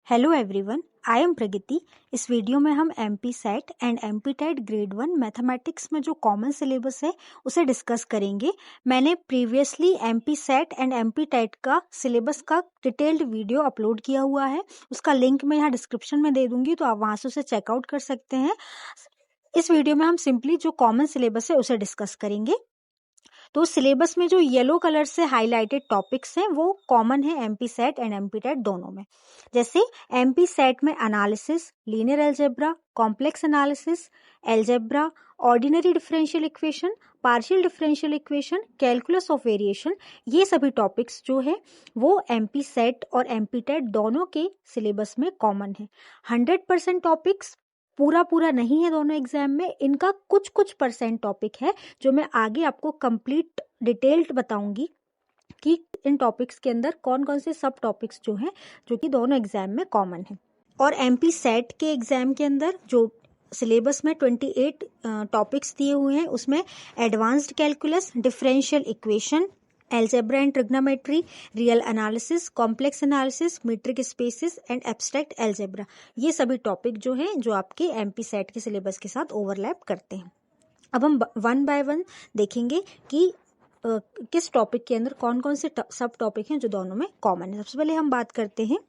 Hello everyone, I am Pragati. इस video में हम MP SET and MP TET grade 1 mathematics में जो कॉमन सिलेबस है उसे डिस्कस करेंगे। मैंने previously MP SET and MP TET का सिलेबस का डिटेल्ड वीडियो अपलोड किया हुआ है, उसका लिंक मैं यहाँ डिस्क्रिप्शन में दे दूंगी, तो आप वहां से उसे चेकआउट कर सकते हैं। इस वीडियो में हम सिंपली जो कॉमन सिलेबस है उसे डिस्कस करेंगे। तो सिलेबस में जो येलो कलर से हाईलाइटेड टॉपिक्स हैं वो कॉमन है MP SET and MP TET दोनों में। जैसे एमपी सेट में analysis, linear algebra, complex analysis, algebra, ordinary differential equation, partial differential equation, calculus of variation, ये सभी टॉपिक्स जो है वो एमपी सेट और एमपी टेट दोनों के सिलेबस में कॉमन है। 100% टॉपिक्स पूरा नहीं है दोनों एग्जाम में, इनका कुछ परसेंट टॉपिक है जो मैं आगे आपको कंप्लीट डिटेल्ड बताऊंगी कि इन टॉपिक्स के अंदर कौन कौन से सब टॉपिक्स जो हैं जो कि दोनों एग्जाम में कॉमन है। और एमपी सेट के एग्जाम के अंदर जो सिलेबस में 28 टॉपिक्स दिए हुए हैं उसमें advanced calculus, differential equation, algebra and trigonometry, real analysis, complex analysis, metric spaces and abstract algebra, ये सभी टॉपिक जो हैं जो आपके एमपी सेट के सिलेबस के साथ ओवरलैप करते हैं। अब हम वन बाय वन देखेंगे कि किस टॉपिक के अंदर कौन कौन से सब टॉपिक हैं जो दोनों में कॉमन है। सबसे पहले हम बात करते हैं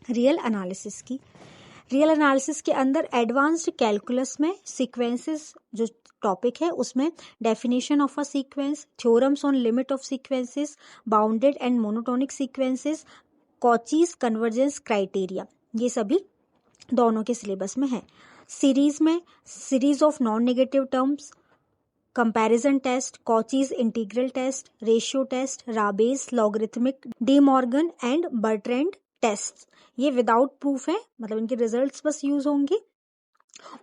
रियल एनालिसिस की। रियल एनालिसिस के अंदर एडवांस्ड कैलकुलस में सीक्वेंसेस जो टॉपिक है उसमें definition of a sequence, theorems on limit of sequences, bounded and monotonic sequences, Cauchy's convergence criteria, ये सभी दोनों के सिलेबस में है। सीरीज में series of non negative terms, comparison test, Cauchy's integral test, ratio test, Raabe's, logarithmic, De Morgan and Bertrand test, ये without proof है, मतलब इनके रिजल्ट्स बस यूज होंगे।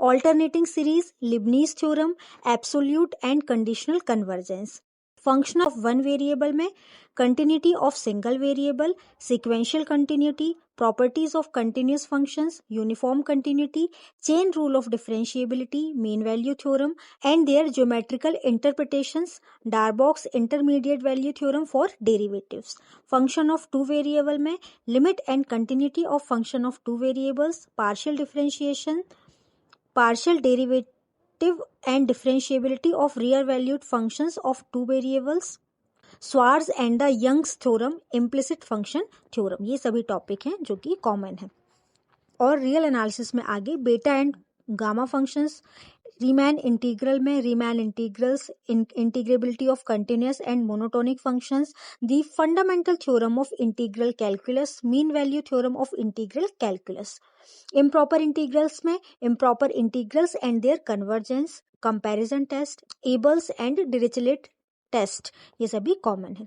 Alternating series, Leibniz theorem, absolute and conditional convergence, function of one variable में continuity of single variable, sequential continuity, properties of continuous functions, uniform continuity, chain rule of differentiability, mean value theorem and their geometrical interpretations, Darboux intermediate value theorem for derivatives, function of two variable में limit and continuity of function of two variables, partial differentiation, partial derivative and differentiability of real valued functions of two variables, Schwarz and the Young's theorem, implicit function theorem, ये सभी topic हैं जो कि common है। और real analysis में आगे beta and gamma functions, Riemann integral में Riemann integrals, integrability of continuous and monotonic functions, the fundamental theorem of integral calculus, mean value theorem of integral calculus, improper integrals में improper integrals and their convergence, comparison test, Abel's and Dirichlet test, ये सभी common है।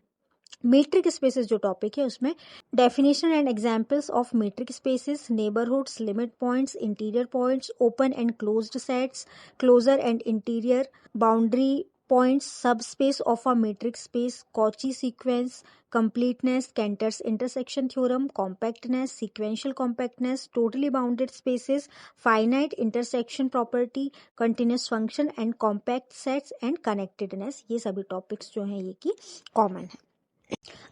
Metric spaces जो topic है उसमें definition and examples of metric spaces, neighbourhoods, limit points, interior points, open and closed sets, closure and interior, boundary points, subspace of a metric space, Cauchy sequence, completeness, Cantor's intersection theorem, compactness, sequential compactness, totally bounded spaces, finite intersection property, continuous function and compact sets and connectedness, ये सभी topics जो हैं ये की common है।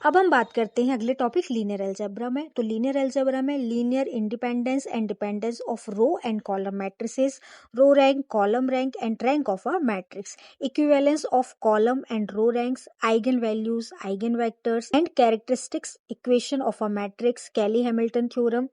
अब हम बात करते हैं अगले टॉपिक लीनियर अलजेब्रा में। तो लीनियर अलजेब्रा में linear independence and dependence of row and column matrices, row rank, column rank and rank of a matrix, equivalence of column and row ranks, eigen values, eigen vectors and characteristics equation of a matrix, Cayley Hamilton theorem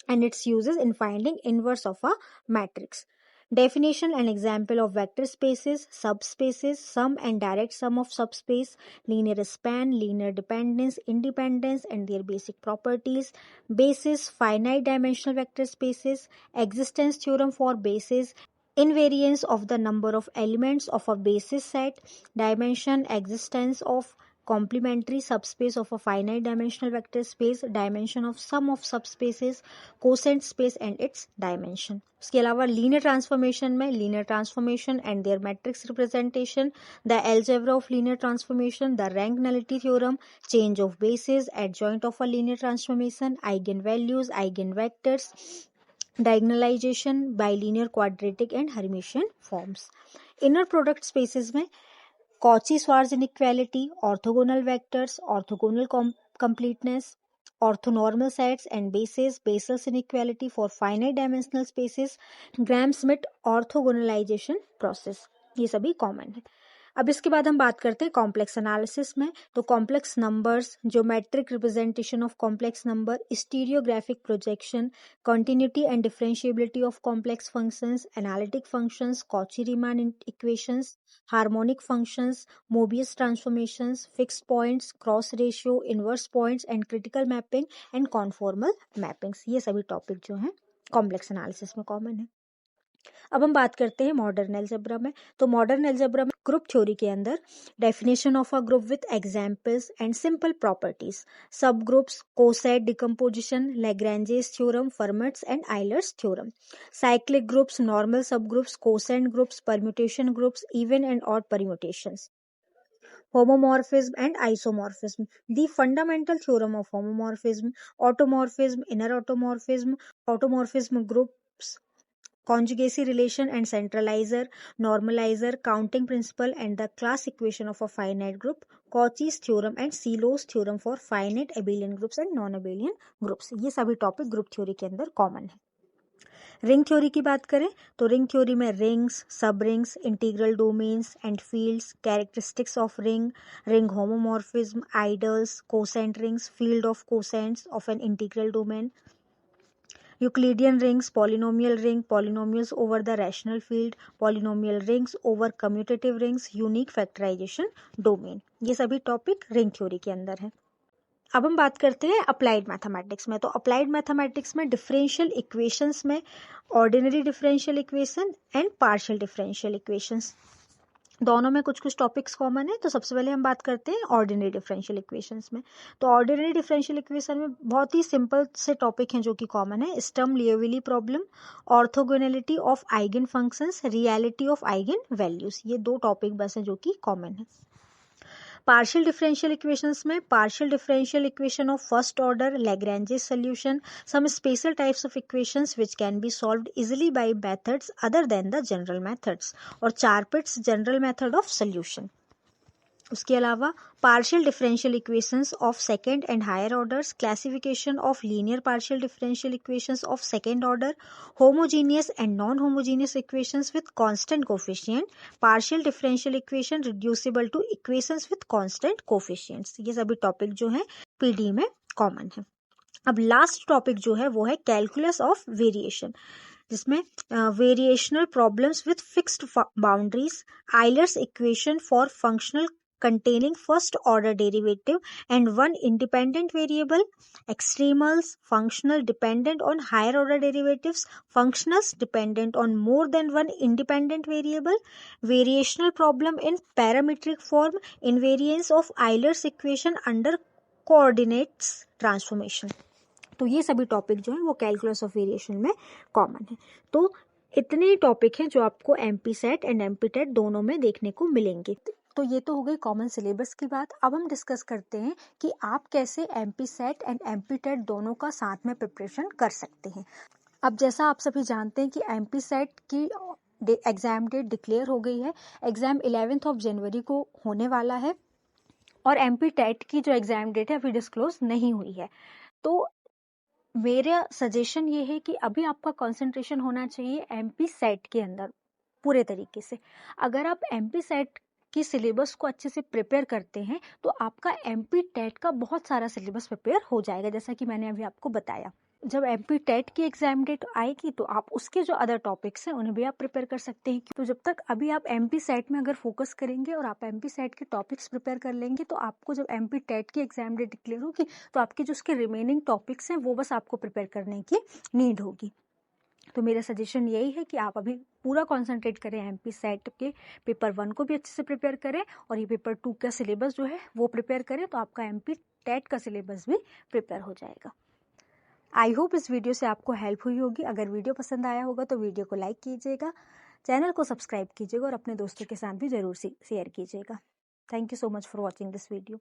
and its uses in finding inverse of a matrix. Definition and example of vector spaces, subspaces, sum and direct sum of subspace, linear span, linear dependence, independence and their basic properties, basis, finite dimensional vector spaces, existence theorem for bases, invariance of the number of elements of a basis set, dimension, existence of complementary subspace of a finite dimensional vector space, dimension of sum of subspaces, quotient space and its dimension. उसके अलावा linear transformation में linear transformation and their matrix representation, the algebra of linear transformation, the rank nullity theorem, change of basis, adjoint of a linear transformation, eigen values, eigen vectors, diagonalization, bilinear, quadratic and Hermitian forms. Inner product spaces में Cauchy-Schwarz inequality, orthogonal vectors, orthogonal completeness, orthonormal sets and bases, Bessel's inequality for finite dimensional spaces, Gram-Schmidt orthogonalization process, ये सभी common है। अब इसके बाद हम बात करते हैं कॉम्प्लेक्स एनालिसिस में। तो complex numbers, geometric representation of complex number, stereographic projection, continuity and differentiability of complex functions, analytic functions, Cauchy-Riemann equations, harmonic functions, Mobius transformations, fixed points, cross ratio, inverse points and critical mapping and conformal mappings, ये सभी topic जो हैं complex analysis में common है। अब हम बात करते हैं मॉडर्न अलजेब्रा में। तो मॉडर्न अलजेब्रा में ग्रुप थ्योरी के अंदर definition of a group with examples and simple properties, subgroups, coset decomposition, Lagrange's theorem, Fermat's and Euler's theorem, cyclic groups, normal subgroups, quotient groups, permutation groups, even and odd permutations, homomorphism and isomorphism, the fundamental theorem of homomorphism, automorphism, inner automorphism groups, conjugacy relation and centralizer, normalizer, counting principle and the class equation of a finite group, Cauchy's theorem and Seelo's theorem for finite abelian groups and non-abelian groups, ये सभी topic group theory के अंदर common है। Ring theory की बात करें तो ring theory में rings, subrings, integral domains and fields, characteristics of ring, ring homomorphism, ideals, quotient rings, field of quotients of an integral domain, Euclidean rings, polynomial ring, polynomials over the rational field, polynomial rings over commutative rings, unique factorization domain, ये सभी topic ring theory के अंदर है। अब हम बात करते हैं अप्लाइड मैथमेटिक्स में। तो अप्लाइड मैथमेटिक्स में डिफरेंशियल इक्वेशंस में ordinary differential equation and partial differential equations, दोनों में कुछ कुछ टॉपिक्स कॉमन है। तो सबसे पहले हम बात करते हैं ऑर्डिनरी डिफरेंशियल इक्वेशंस में। तो ऑर्डिनरी डिफरेंशियल इक्वेशन में बहुत ही सिंपल से टॉपिक हैं जो कि कॉमन है, Sturm Liouville problem, orthogonality of eigenfunctions, reality of eigenvalues, ये दो टॉपिक बस हैं जो कि कॉमन है। पार्शियल डिफरेंशियल इक्वेशंस में partial differential equation of first order, Lagrange's solution, some special types of equations which can be solved easily by methods other than the general methods, और Charpit's general method of solution. उसके अलावा partial differential equations of second and higher orders, classification of linear partial differential equations of second order, homogeneous and non homogeneous equations with constant coefficient, partial differential equation reducible two equations with constant coefficients, ये सभी topic जो है PD में common है। अब last topic जो है वो है कैलकुलस ऑफ वेरिएशन, जिसमें variational problems with fixed boundaries, Euler's equation for functional containing first order derivative and one independent variable, extremals, functional dependent on higher order derivatives, functionals dependent on more than one independent variable, variational problem in parametric form, invariance of Euler's equation under coordinates transformation। तो ये सभी topic जो है वो calculus of variation में common है। तो इतने टॉपिक हैं जो आपको MP SET and MP TET दोनों में देखने को मिलेंगे। तो ये तो हो गई कॉमन सिलेबस की बात। अब हम डिस्कस करते हैं कि आप कैसे MP SET and MP TET दोनों का साथ में प्रिपरेशन कर सकते हैं। अब जैसा आप सभी जानते हैं कि एमपी सेट की एग्जाम डेट डिक्लेयर हो गई है, एग्जाम 11 जनवरी को होने वाला है, और एमपी टेट की जो एग्जाम डेट है अभी डिस्क्लोज नहीं हुई है। तो मेरा सजेशन ये है कि अभी आपका कंसंट्रेशन होना चाहिए एमपी सेट के अंदर पूरे तरीके से। अगर आप एमपी सेट की सिलेबस को अच्छे से प्रिपेयर करते हैं तो आपका एमपी टेट का बहुत सारा सिलेबस प्रिपेयर हो जाएगा, जैसा कि मैंने अभी आपको बताया। जब एमपी टेट की एग्जाम डेट आएगी तो आप उसके जो अदर टॉपिक्स हैं उन्हें भी आप प्रिपेयर कर सकते हैं। तो जब तक अभी आप एमपी सेट में अगर फोकस करेंगे और आप एमपी सेट के टॉपिक्स प्रिपेयर कर लेंगे तो आपको जब एमपी टेट की एग्जाम डेट डिक्लेयर होगी तो आपके जो उसके रिमेनिंग टॉपिक्स हैं वो बस आपको प्रिपेयर करने की नीड होगी। तो मेरा सजेशन यही है कि आप अभी पूरा कंसंट्रेट करें एमपी सेट के पेपर 1 को भी अच्छे से प्रिपेयर करें और ये पेपर 2 का सिलेबस जो है वो प्रिपेयर करें, तो आपका एमपी टेट का सिलेबस भी प्रिपेयर हो जाएगा। आई होप इस वीडियो से आपको हेल्प हुई होगी। अगर वीडियो पसंद आया होगा तो वीडियो को लाइक कीजिएगा, चैनल को सब्सक्राइब कीजिएगा और अपने दोस्तों के साथ भी जरूर शेयर कीजिएगा। Thank you so much for watching this video.